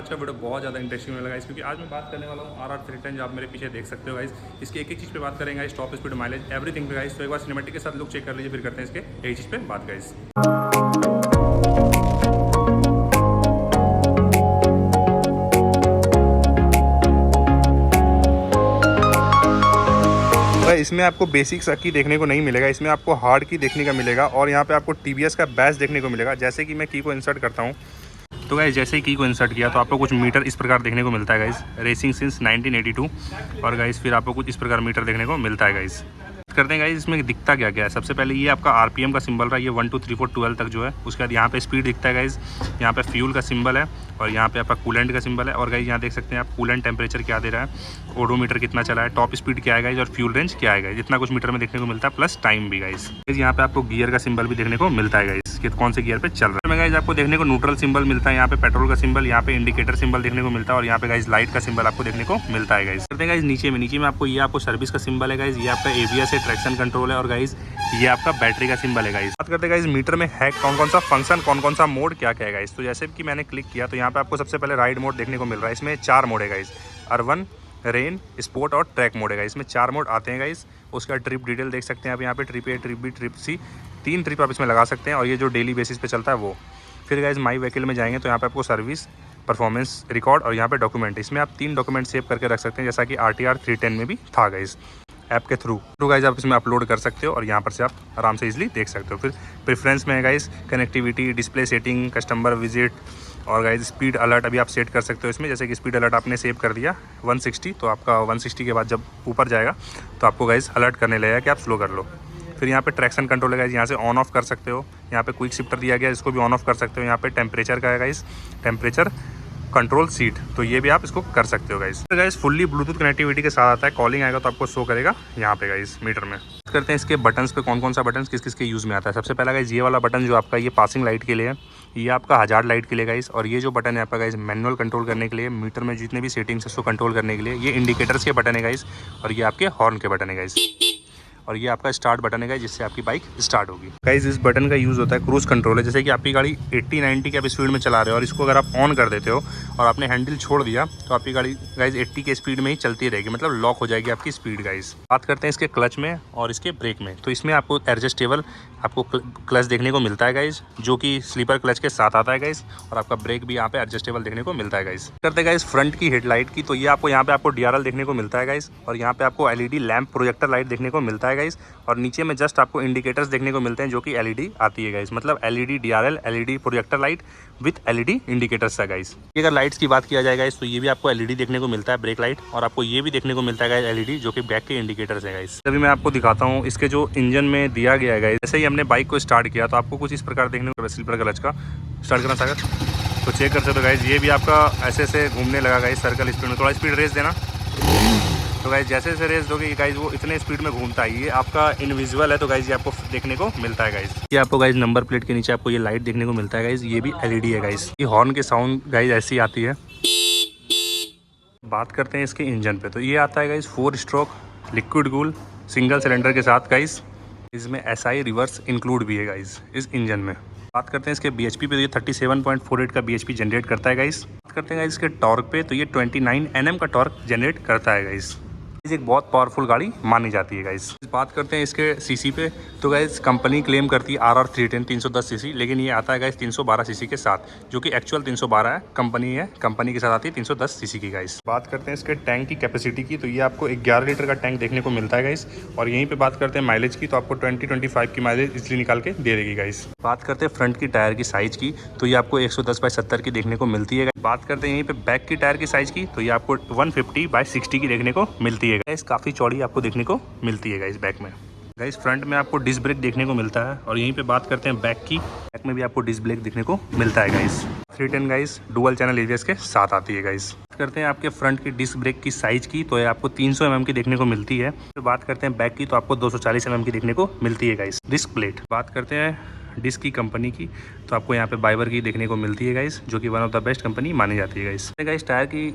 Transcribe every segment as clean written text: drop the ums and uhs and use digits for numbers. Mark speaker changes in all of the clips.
Speaker 1: आज का वीडियो बहुत ज़्यादा इंटरेस्टिंग लगा गाइस, क्योंकि आज मैं बात करने वाला हूँ RR310 जो आप मेरे पीछे देख सकते हो गाइस। इसकी एक एक चीज़ पे बात करेंगे guys, top speed, mileage, everything पे गाइस। तो एक बार सिनेमैटिक के साथ लुक चेक कर लीजिए, फिर करते हैं इसके एक चीज़ पे बात गाइस। इसमें आपको बेसिक सा की देखने को नहीं मिलेगा, इसमें आपको हार्ड की देखने का मिलेगा और यहाँ पे आपको TVS का बैच देखने को मिलेगा। जैसे कि मैं की को इंसर्ट करता हूँ तो गाइस, जैसे ही की को इंसर्ट किया तो आपको कुछ मीटर इस प्रकार देखने को मिलता है गाइस, रेसिंग सिंस 1982। और गाइस फिर आपको कुछ इस प्रकार मीटर देखने को मिलता है गाइस। करते हैं गाइस इसमें दिखता क्या क्या है। सबसे पहले ये आपका RPM का सिंबल रहा है, ये 1 2 3 4 12 तक जो है। उसके बाद यहाँ पे स्पीड दिखता है गाइस, यहाँ पे फ्यूल का सिंबल है और यहाँ पे आपका कूलेंट का सिंबल है। और गाइस यहाँ देख सकते हैं आप कूलेंट टेम्परेचर क्या दे रहा है, ओडोमीटर कितना चला है, टॉप स्पीड क्या है गाइस और फ्यूल रेंज क्या है गाइस, जितना कुछ मीटर में देखने को मिलता है, प्लस टाइम भी गाइस। यहाँ पे आपको गियर का सिंबल भी देखने को मिलता है गाइस कि कौन से गियर पे चल रहा है गाइस। आपको देखने को न्यूट्रल सिंबल मिलता है, यहाँ पे पेट्रोल का सिंबल, यहाँ पे इंडिकेटर सिंबल देखने को मिलता है और यहाँ पे गाइस लाइट का सिंबल आपको देखने को मिलता है गाइस। करते हैं गाइस नीचे में आपको ये आपको सर्विस का सिंबल है गाइस, ये आपका ABS है, ट्रैक्शन कंट्रोल है और गाइस ये आपका बैटरी का सिंबल है गाइस। बात करते हैं गाइस मीटर में है कौन सा फंक्शन, कौन सा मोड क्या क्या है गाइस। तो जैसे कि मैंने क्लिक किया तो यहाँ पे आपको सबसे पहले राइड मोड देखने को मिल रहा है। इसमें 4 मोड है गाइस, अर्बन, रेन, स्पोर्ट और ट्रैक मोड है गाइस। इसमें 4 मोड आते हैं गाइस। उसका ट्रिप डिटेल देख सकते हैं आप यहाँ पे, trip A, trip B, trip C, 3 trip आप इसमें लगा सकते हैं और ये जो डेली बेसिस पे चलता है वो। फिर गाइस माई व्हीकल में जाएंगे तो यहाँ पे आपको सर्विस, परफॉर्मेंस, रिकॉर्ड और यहाँ पे डॉक्यूमेंट, इसमें आप 3 डॉक्यूमेंट सेव करके रख सकते हैं, जैसा कि RTR 310 में भी था गाइस। ऐप के थ्रू गाइस आप इसमें अपलोड कर सकते हो और यहाँ पर से आप आराम से इजीली देख सकते हो। फिर प्रेफरेंस में है guys connectivity, display setting, customer visit और गाइस स्पीड अलर्ट अभी आप सेट कर सकते हो इसमें। जैसे कि स्पीड अलर्ट आपने सेव कर दिया 160, तो आपका 160 के बाद जब ऊपर जाएगा तो आपको गाइस अलर्ट करने लगेगा कि आप स्लो कर लो। फिर यहाँ पे ट्रैक्शन कंट्रोल है गाइस, यहाँ से ऑन ऑफ कर सकते हो। यहाँ पे क्विक शिफ्टर दिया गया, इसको भी ऑन ऑफ कर सकते हो। यहाँ पे टेम्परेचर का है गाइस, टेम्परेचर कंट्रोल सीट, तो ये भी आप इसको कर सकते हो गाइस। तो गाइस फुल्ली ब्लूटूथ कनेक्टिविटी के साथ आता है, कॉलिंग आएगा तो आपको शो करेगा यहाँ पे गाइस मीटर में। करते हैं इसके बटन्स पे कौन सा बटन किस के यूज़ में आता है। सबसे पहला गाइस ये वाला बटन जो आपका, ये पासिंग लाइट के लिए है, ये आपका हजार्ड लाइट के लिए गाइस। और ये जो बटन है आपका गाइस मैनुअल कंट्रोल करने के लिए, मीटर में जितने भी सेटिंग्स है उसको कंट्रोल करने के लिए। ये इंडिकेटर्स के बटन है गाइस और ये आपके हॉर्न के बटन है गाइस। और ये आपका स्टार्ट बटन है गाइस, जिससे आपकी बाइक स्टार्ट होगी गाइस। इस बटन का यूज़ होता है क्रूज कंट्रोल है। जैसे कि आपकी गाड़ी 80-90 के आप स्पीड में चला रहे हो और इसको अगर आप ऑन कर देते हो और आपने हैंडल छोड़ दिया तो आपकी गाड़ी गाइस 80 के स्पीड में ही चलती रहेगी, मतलब लॉक हो जाएगी आपकी स्पीड गाइस। बात करते हैं इसके क्लच में और इसके ब्रेक में। तो इसमें आपको एडजस्टेबल आपको क्लच देखने को मिलता है गाइस, जो कि स्लीपर क्लच के साथ आता है गाइस। और आपका ब्रेक भी यहाँ पे एडजस्टेबल देखने को मिलता है गाइस। करते हैं गाइस फ्रंट की हेडलाइट की, तो ये आपको यहाँ पे आपको DRL देखने को मिलता है गाइस और यहाँ पे आपको LED लैंप प्रोजेक्टर लाइट देखने को मिलता है गाइस। और नीचे में जस्ट आपको इंडिकेटर्स देखने को मिलते हैं जो कि LED आती है गाइस, मतलब LED DRL, LED projector light with LED indicators है गाइस। अगर लाइट्स की बात किया जाए गाइस तो ये भी आपको LED देखने को मिलता है, ब्रेक लाइट, और आपको ये भी देखने को मिलता है गाइस LED, जो कि बैक के इंडिकेटर्स है गाइस। अभी मैं आपको दिखाता हूँ इसके जो इंजन में दिया गया है गाइस। जैसे ही हमने बाइक को स्टार्ट किया तो आपको कुछ इस प्रकार देखने को, स्लीपर क्लच का स्टार्ट करना सागर तो चेक कर सकते हो गाइस। ये भी आपका ऐसे घूमने लगा गाइस सर्कल स्पीड में। थोड़ा स्पीड रेस देना तो गाइस, जैसे रेस दोगे गाइस वो इतने स्पीड में घूमता है। ये आपका इनविजिबल है तो गाइस ये आपको देखने को मिलता है गाइस। ये आपको गाइस नंबर प्लेट के नीचे आपको ये लाइट देखने को मिलता है गाइस, ये भी LED है गाइस। ये हॉर्न के साउंड गाइस ऐसी आती है। बात करते हैं इसके इंजन पे, तो ये आता है guys 4 stroke liquid cool single cylinder के साथ गाइस। इसमें SI रिवर्स इंक्लूड भी है गाइस इस इंजन में। बात करते हैं इसके BHP पे, तो ये 37.48 का BHP जनरेट करता है गाइस। बात करते हैं गाइस इसके टॉर्क पे, तो ये 29 Nm का टॉर्क जनरेट करता है गाइस। ये एक बहुत पावरफुल गाड़ी मानी जाती है गाइस। बात करते हैं इसके CC पे, तो गाइस कंपनी क्लेम करती है RR310 310 CC, लेकिन ये आता है गाइस 312 CC के साथ, जो कि एक्चुअल 312 है। कंपनी के साथ आती है 310 CC की गाइस। बात करते हैं इसके टैंक की कैपेसिटी की, तो ये आपको 11 लीटर का टैंक देखने को मिलता है गाइस। और यहीं पे बात करते हैं माइलेज की, तो आपको 20-25 की माइलेज इसलिए निकाल के दे देगी गाइस। बात करते हैं फ्रंट की टायर की साइज की, तो ये आपको 110/70 की देखने को मिलती है। बात करते हैं यहीं पे बैक की टायर की साइज की, तो ये आपको 150/60 की देखने को मिलती है गाइस। काफ़ी चौड़ी आपको देखने को मिलती है गाइस बैक में। गाइस फ्रंट में आपको डिस्क ब्रेक देखने को मिलता है और यहीं पे बात करते हैं बैक की, बैक में भी आपको डिस्क ब्रेक देखने को मिलता है guys. 310 guys dual channel ABS के साथ आती है गाइस। बात करते हैं आपके फ्रंट की डिस्क ब्रेक की साइज की, तो ये आपको 300 mm की देखने को मिलती है। फिर बात करते हैं बैक की, तो आपको 240 mm की देखने को मिलती है गाइस डिस्क प्लेट। बात करते हैं डिस्क की कंपनी की, तो आपको यहाँ पे बाइबर की देखने को मिलती है गाइस, जो कि one of the best company मानी जाती है गाइस। टायर की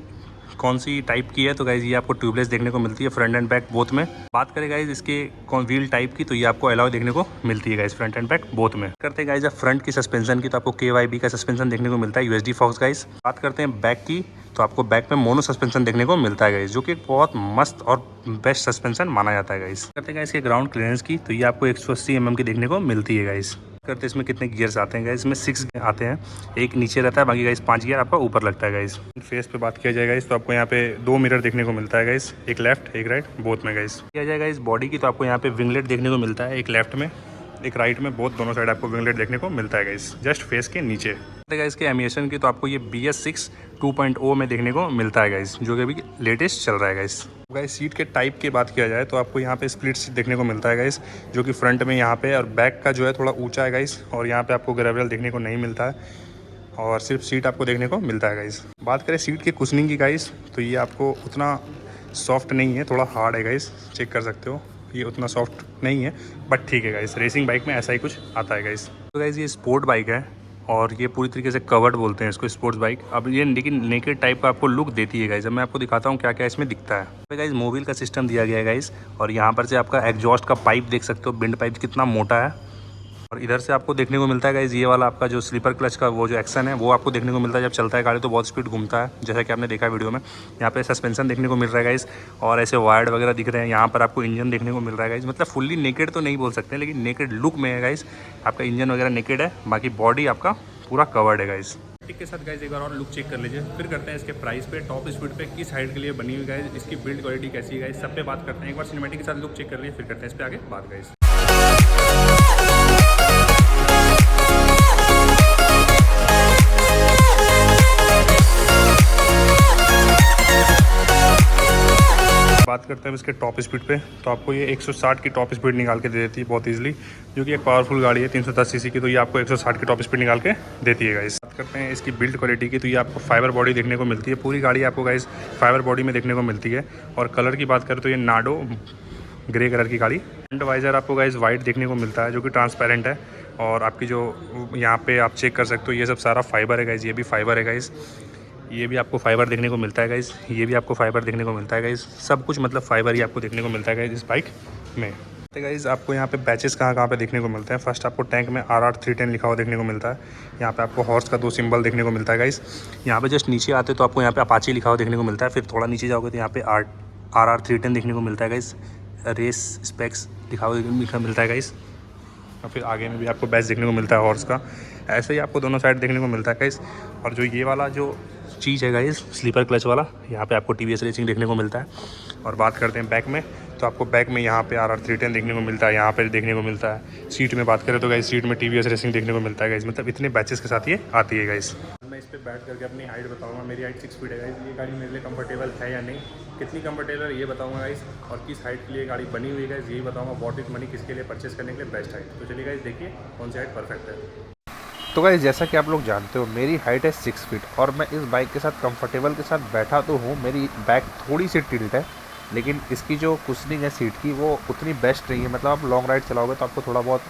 Speaker 1: कौन सी टाइप की है, तो गाइज ये आपको ट्यूबलेस देखने को मिलती है फ्रंट एंड बैक बोथ में। बात करें गाइज इसके व्हील टाइप की, तो ये आपको अलॉय देखने को मिलती है guys front end back both में। करते हैं गाइज अब फ्रंट की सस्पेंशन की, तो आपको KYB का सस्पेंशन देखने को मिलता है USD फॉक्स गाइज। बात करते हैं बैक की, तो आपको बैक में मोनो सस्पेंशन देखने को मिलता है गाइज, जो कि एक बहुत मस्त और बेस्ट सस्पेंशन माना जाता है गाइज। करते हैं गाइज इसके ग्राउंड क्लियरेंस की, तो ये आपको 180 mm की देखने को मिलती है गाइज। करते हैं इसमें कितने गियर्स आते हैं गाइस, इसमें 6 आते हैं, एक नीचे रहता है, बाकी गाइस 5 गियर आपका ऊपर लगता है गाइस। फेस पे बात किया जाए गाइस, तो आपको यहाँ पे 2 मिरर देखने को मिलता है गाइस, एक लेफ्ट एक राइट बोथ में गाइस। किया जाए गाइस बॉडी की, तो आपको यहाँ पे विंगलेट देखने को मिलता है, एक लेफ्ट में एक राइट में, बोथ दोनों साइड आपको विंगलेट देखने को मिलता है गाइस, जस्ट फेस के नीचे। गाइस के एमिएशन की, तो आपको ये BS6 2.0 में देखने को मिलता है गाइस, जो कि अभी लेटेस्ट चल रहा है गाइस। गाइस सीट के टाइप की बात किया जाए, तो आपको यहाँ पे स्प्लिट सीट देखने को मिलता है गाइस, जो कि फ्रंट में यहाँ पे और बैक का जो है थोड़ा ऊंचा है गाइस, और यहाँ पे आपको ग्रेवल देखने को नहीं मिलता है, और सिर्फ सीट आपको देखने को मिलता है गाइस। बात करें सीट के कुशनिंग की गाइस, तो ये आपको उतना सॉफ्ट नहीं है, थोड़ा हार्ड है गाइस, चेक कर सकते हो, ये उतना सॉफ्ट नहीं है, बट ठीक है गाइस, रेसिंग बाइक में ऐसा ही कुछ आता है गाइस। तो गाइस ये स्पोर्ट बाइक है, और ये पूरी तरीके से कवर्ड बोलते हैं इसको, स्पोर्ट्स बाइक। अब ये लेकिन नेकेड टाइप का आपको लुक देती है गाइस। अब मैं आपको दिखाता हूँ क्या क्या इसमें दिखता है। गाइस मोबिल का सिस्टम दिया गया है गाइस, और यहाँ पर से आपका एग्जॉस्ट का पाइप देख सकते हो, बिंड पाइप कितना मोटा है, और इधर से आपको देखने को मिलता है गाइस ये वाला आपका जो स्लीपर क्लच का वो जो एक्शन है वो आपको देखने को मिलता है। जब चलता है गाड़ी तो बहुत स्पीड घूमता है, जैसा कि आपने देखा वीडियो में। यहाँ पे सस्पेंशन देखने को मिल रहा है गाइस, और ऐसे वायर्ड वगैरह दिख रहे हैं। यहाँ पर आपको इंजन देखने को मिल रहा है गाइस, मतलब फुल्ली नेकेड तो नहीं बोल सकते, लेकिन नेकेड लुक में है गाइस। आपका इंजन वगैरह नेकेड है, बाकी बॉडी आपका पूरा कवर्ड है गाइस। टिक के साथ गाइस एक बार और लुक चेक कर लीजिए, फिर करते हैं इसके प्राइस पे, टॉप स्पीड पे किस हाइट के लिए बनी हुई गाइस, इसकी बिल्ड क्वालिटी कैसी है गाइस, सब पे बात करते हैं। एक बार सिनेमैटिक के साथ लुक चेक कर लीजिए, फिर करते हैं इस पे आगे बात गाइस। बात करते हैं इसके टॉप स्पीड पे, तो आपको ये 160 की टॉप स्पीड निकाल के दे देती है बहुत इजीली, जो कि एक पावरफुल गाड़ी है 310 सीसी की, तो ये आपको 160 की टॉप स्पीड निकाल के देती है गाइस। बात करते हैं इसकी बिल्ड क्वालिटी की, तो ये आपको फाइबर बॉडी देखने को मिलती है, पूरी गाड़ी आपको गाइस फाइबर बॉडी में देखने को मिलती है। और कलर की बात करें तो ये नाडो ग्रे कलर की गाड़ी। फ्रंट वाइजर आपको गाइस वाइट देखने को मिलता है, जो कि ट्रांसपेरेंट है, और आपकी जो यहाँ पे आप चेक कर सकते हो ये सब सारा फाइबर है गाइस, ये भी फाइबर है गाइस, ये भी आपको फाइबर देखने को मिलता है गाइस, ये भी आपको फाइबर देखने को मिलता है गाइस, सब कुछ मतलब फाइबर ही आपको देखने को मिलता है गाइस इस बाइक में। तो गाइस आपको यहाँ पे बैचेस कहाँ पे देखने को मिलते हैं। फर्स्ट आपको टैंक में RR 310 लिखा हुआ देखने को मिलता है। यहाँ पे आपको हॉर्स का 2 सिंबल देखने को मिलता है गाइस। यहाँ पे जस्ट नीचे आते तो आपको यहाँ पे अपाची लिखा हुआ देखने को मिलता है। फिर थोड़ा नीचे जाओगे तो यहाँ पे RR 310 देखने को मिलता है गाइस, रेस स्पेक्स लिखा हुआ मिलता है गाइस, और फिर आगे में भी आपको बैच देखने को मिलता है हॉर्स का। ऐसे ही आपको दोनों साइड देखने को मिलता है गाइस। और जो ये वाला जो चीज़ है गाइस स्लीपर क्लच वाला, यहाँ पे आपको TVS रेसिंग देखने को मिलता है। और बात करते हैं बैक में, तो आपको बैक में यहाँ पे RR 310 देखने को मिलता है, यहाँ पे देखने को मिलता है। सीट में बात करें तो गाइस सीट में TVS रेसिंग देखने को मिलता है गाइस, मतलब इतने बैचेस के साथ ये आती है गाइस। मैं इस पर बैठ करके अपनी हाइट बताऊँगा, मेरी हाइट 6 फीट है गाइस। ये गाड़ी मेरे लिए कंफर्टेबल है या नहीं, कितनी कंफर्टेबल है ये बताऊँगा गाइस, और किस हाइट के लिए गाड़ी बनी हुई है गाइस यही बताऊँगा। व्हाट इज मनी किसके लिए परचेस करने के लिए बेस्ट हाइट। तो चलिए गाइस देखिए कौन सी हाइट परफेक्ट है।
Speaker 2: तो गाइस जैसा कि आप लोग जानते हो मेरी हाइट है 6 फीट, और मैं इस बाइक के साथ कंफर्टेबल के साथ बैठा तो हूँ। मेरी बैक थोड़ी सी टिल्ट है, लेकिन इसकी जो कुशनिंग है सीट की वो उतनी बेस्ट नहीं है। मतलब आप लॉन्ग राइड चलाओगे तो आपको थोड़ा बहुत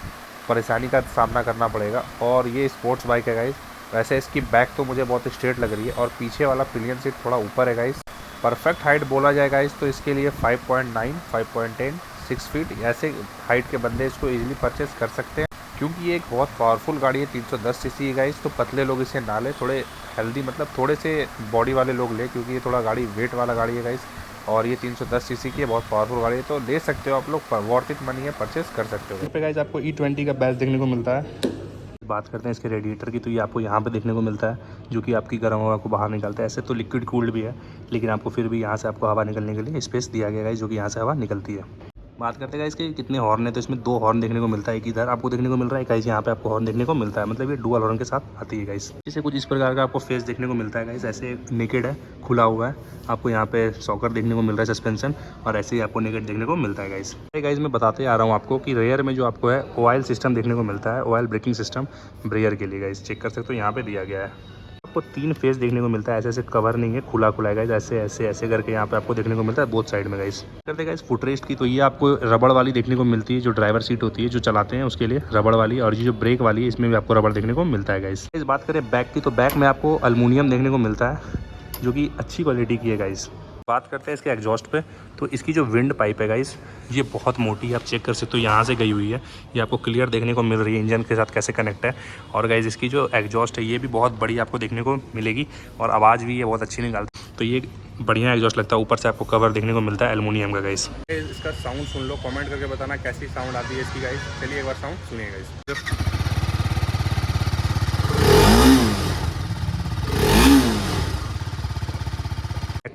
Speaker 2: परेशानी का सामना करना पड़ेगा। और ये स्पोर्ट्स बाइक है गाइस, वैसे इसकी बैक तो मुझे बहुत स्ट्रेट लग रही है, और पीछे वाला पिलियन सीट थोड़ा ऊपर है गाइस। परफेक्ट हाइट बोला जाए गाइस तो इसके लिए 5.9, 5.10, 6 फीट ऐसे हाइट के बंदे इसको ईजिली परचेस कर सकते हैं, क्योंकि ये एक बहुत पावरफुल गाड़ी है। 310 सीसी है गाइस, तो पतले लोग इसे ना ले, थोड़े हेल्दी मतलब थोड़े से बॉडी वाले लोग ले, क्योंकि ये थोड़ा गाड़ी वेट वाला गाड़ी है गाइस। और ये 310 सीसी की है, बहुत पावरफुल गाड़ी है, तो ले सकते हो आप लोग, वर्थ इट मनी है, परचेस कर सकते हो।
Speaker 1: यहाँ पे गाइस आपको E20 का बैच देखने को मिलता है। बात करते हैं इसके रेडिएटर की, तो ये आपको यहाँ पे देखने को मिलता है, जो कि आपकी गर्म हवा को बाहर निकलता है। ऐसे तो लिक्विड कूल्ड भी है, लेकिन आपको फिर भी यहाँ से आपको हवा निकलने के लिए स्पेस दिया गया है, जो कि यहाँ से हवा निकलती है। बात करते हैं इसके कितने हॉर्न है, तो इसमें 2 हॉर्न देखने को मिलता है। एक इधर आपको देखने को मिल रहा है, गाइस यहाँ पे आपको हॉर्न देखने को मिलता है, मतलब ये डुअल हॉर्न के साथ आती है गाइस। इसे कुछ इस प्रकार का आपको फेस देखने को मिलता है गाइस, ऐसे नेकेड है, खुला हुआ है। आपको यहाँ पे सॉकर देखने को मिल रहा है, सस्पेंशन, और ऐसे ही आपको नेकेड देखने को मिलता है गाइस। गाइस मैं बताते आ रहा हूँ आपको कि रेयर में जो आपको है ऑयल सिस्टम देखने को मिलता है, ऑयल ब्रेकिंग सिस्टम रेयर के लिए गाइस, चेक कर सकते हो यहाँ पे दिया गया है। आपको 3 फेस देखने को मिलता है, ऐसे ऐसे कवर नहीं है, खुला खुला है गाइस, ऐसे ऐसे ऐसे करके यहाँ पे आपको देखने को मिलता है बोथ साइड में गाइस। करते गाइस फुटरेस्ट की, तो ये आपको रबड़ वाली देखने को मिलती है, जो ड्राइवर सीट होती है जो चलाते हैं उसके लिए रबड़ वाली, और ये जो ब्रेक वाली है इसमें भी आपको रबड़ देखने को मिलता है गाइस। इस बात करें बैक की, तो बैक में आपको एल्युमिनियम देखने को मिलता है, जो कि अच्छी क्वालिटी की है गाइस। बात करते हैं इसके एग्जॉस्ट पे, तो इसकी जो विंड पाइप है गाइस ये बहुत मोटी है, आप चेक कर सकते हो यहाँ से गई हुई है, ये आपको क्लियर देखने को मिल रही है इंजन के साथ कैसे कनेक्ट है। और गाइस इसकी जो एग्जॉस्ट है ये भी बहुत बड़ी आपको देखने को मिलेगी और आवाज़ भी ये बहुत अच्छी निकालती है, तो ये बढ़िया एग्जॉस्ट लगता है। ऊपर से आपको कवर देखने को मिलता है एल्युमिनियम का गाइस। इसका साउंड सुन लो, कमेंट करके बताना कैसी साउंड आती है इसकी गाइस। चलिए एक बार साउंड सुनिए गाइस।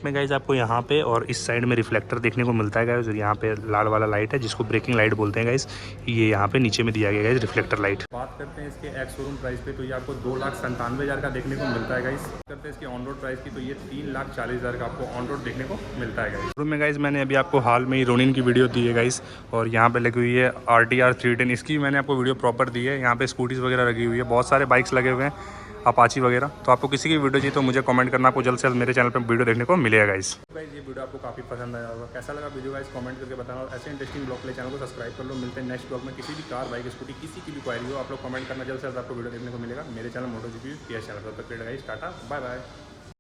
Speaker 1: में गाइज आपको यहाँ पे और इस साइड में रिफ्लेक्टर देखने को मिलता है गाइज। यहाँ पे लाल वाला लाइट है जिसको ब्रेकिंग लाइट बोलते हैं गाइज, ये यहाँ पे नीचे में दिया गया है रिफ्लेक्टर लाइट। बात करते हैं इसके एक्स शोरूम प्राइस पे, तो ये आपको 2,97,000 का देखने को मिलता है गाइज। करते हैं इसकी ऑन रोड प्राइस की, तो ये 3,40,000 का आपको ऑन रोड देखने को मिलता है गाइज। शोरूम में गाइज मैंने अभी आपको हाल में ही रोनिन की वीडियो दी है गाइज, और यहाँ पे लगी हुई है RTR 310, इसकी मैंने आपको वीडियो प्रॉपर दी है। यहाँ पे स्कूटीज वगैरह लगी हुई है, बहुत सारे बाइक्स लगे हुए हैं, अपाची वगैरह। तो आपको किसी की वीडियो चाहिए तो मुझे कमेंट करना, आपको जल्द से जल्द मेरे चैनल पे वीडियो देखने को मिलेगा गाइस। ये वीडियो आपको काफ़ी पसंद आया होगा, कैसा लगा वीडियो गाइस कमेंट करके बताना, और ऐसे इंटरेस्टिंग ब्लॉग के लिए चैनल को सब्सक्राइब कर लो। मिलते हैं नेक्स्ट ब्लॉग में। किसी भी कार, बाइक, स्कूटी, किसी की भी क्वारी हो आप लोग कमेंट करना, जल्द से जल्द आपको वीडियो देखने को मिलेगा मेरे चैनल MotoGP PS चैनल पर। तब तक गाइस टाटा बाय बाय।